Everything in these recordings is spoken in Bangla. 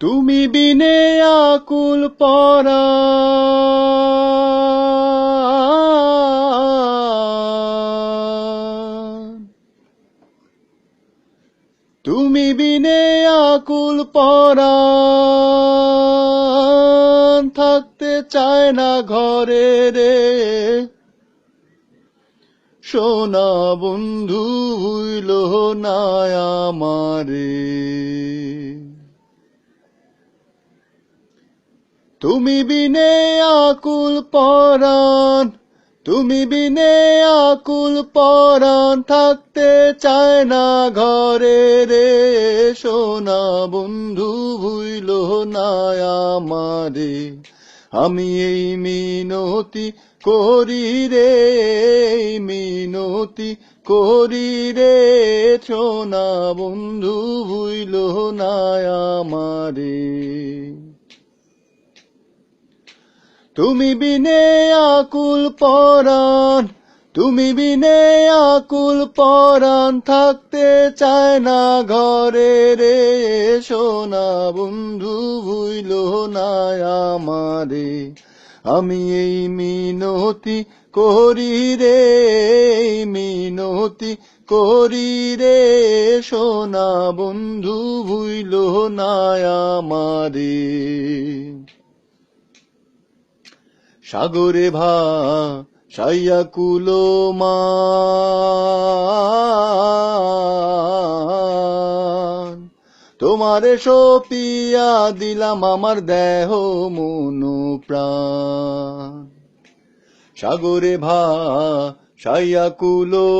তুমি বিনে আকুল পরাণ, তুমি বিনে আকুল পরাণ, থাকতে চায় না ঘরে রে সোনা বন্ধু হইল না আমারে। তুমি বিনে আকুল পরাণ, তুমি বিনে আকুল পরাণ, থাকতে চায় না ঘরে রে সোনা বন্ধু ভুইল না আমারে। আমি এই মিনতি করি রে, মিনতি করি রে সোনা বন্ধু ভুইল না আমারে। তুমি বিনে আকুল পরাণ, তুমি বিনে আকুল পরাণ, থাকতে চায় না ঘরে রে সোনা বন্ধু ভুইল না আমারে। আমি এই মিনতি করি রে, মিনতি করি রে সোনা বন্ধু ভুইল না আমারে। সাগরে ভাসাইয়া কুলমান, তোমারে সপিয়া দিলাম আমার দেহ মন প্রাণ। সাগরে ভাসাইয়া কুলমান,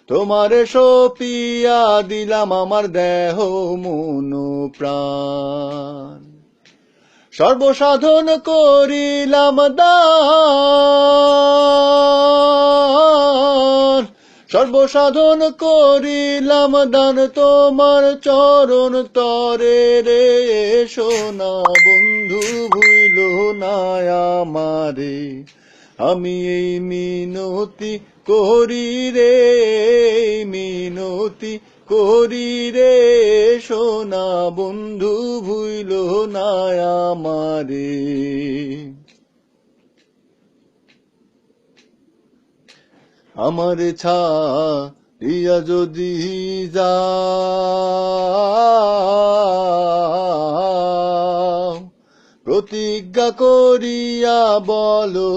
তোমারে সপিয়া দিলাম আমার দেহ মন প্রাণ। সর্বসাধন করিলাম দান, সর্বসাধন করিলাম দান, তোমার চরণ তরে রে সোনা বন্ধু ভুইল না আমারে। আমি এই মিনতি করি রে, মিনতি করি রে সোনা বন্ধু ভুইল না আমারে। আমার ছাড়িয়া যদি যাও, প্রতিজ্ঞা করিয়া বলো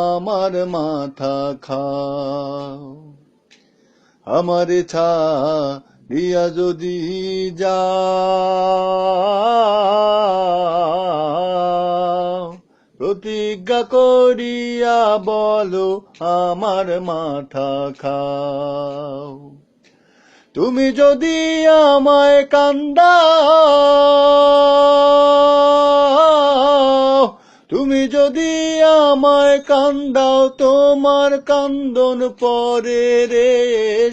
আমার মাথা খাও। আমার ছাড়িয়া যদি যাও, প্রতিজ্ঞা করিয়া বলো আমার মাথা খাও। তুমি যদি আমায় কান্দাও, তুমি যদি আমায় কান্দাও, তোমার কান্দন পরে রে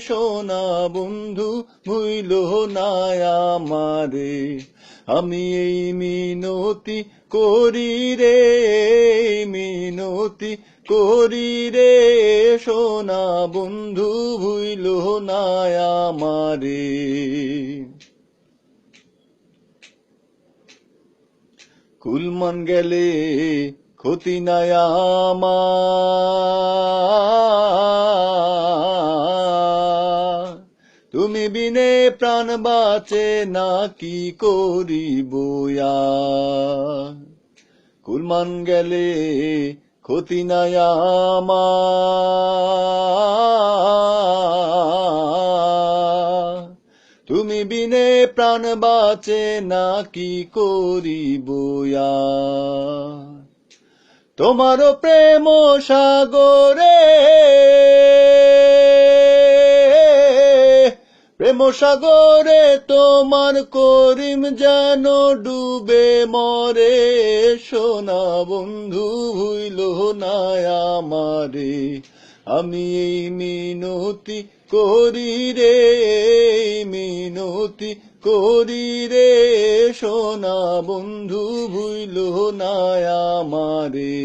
সোনা বন্ধু ভুইল না আমারে। আমি এই মিনতি করি রে, মিনতি করি রে সোনা বন্ধু ভুইল না আমারে। কুলমান গেলে ক্ষতি নাই আমার, তুমি বিনে প্রাণ বাঁচে না কি করিব আর। কুলমান গেলে ক্ষতি নাই আমার, তুমি বিনে প্রাণ বাঁচে না কি করিব আর। তোমার প্রেম সাগরে, প্রেম সাগরে তোমার করিম যেন ডুবে মরে সোনা বন্ধু ভুইল না আমারে। আমি এই মিনতি করি রে, মিনতি করি রে সোনা বন্ধু ভুইল না আমারে।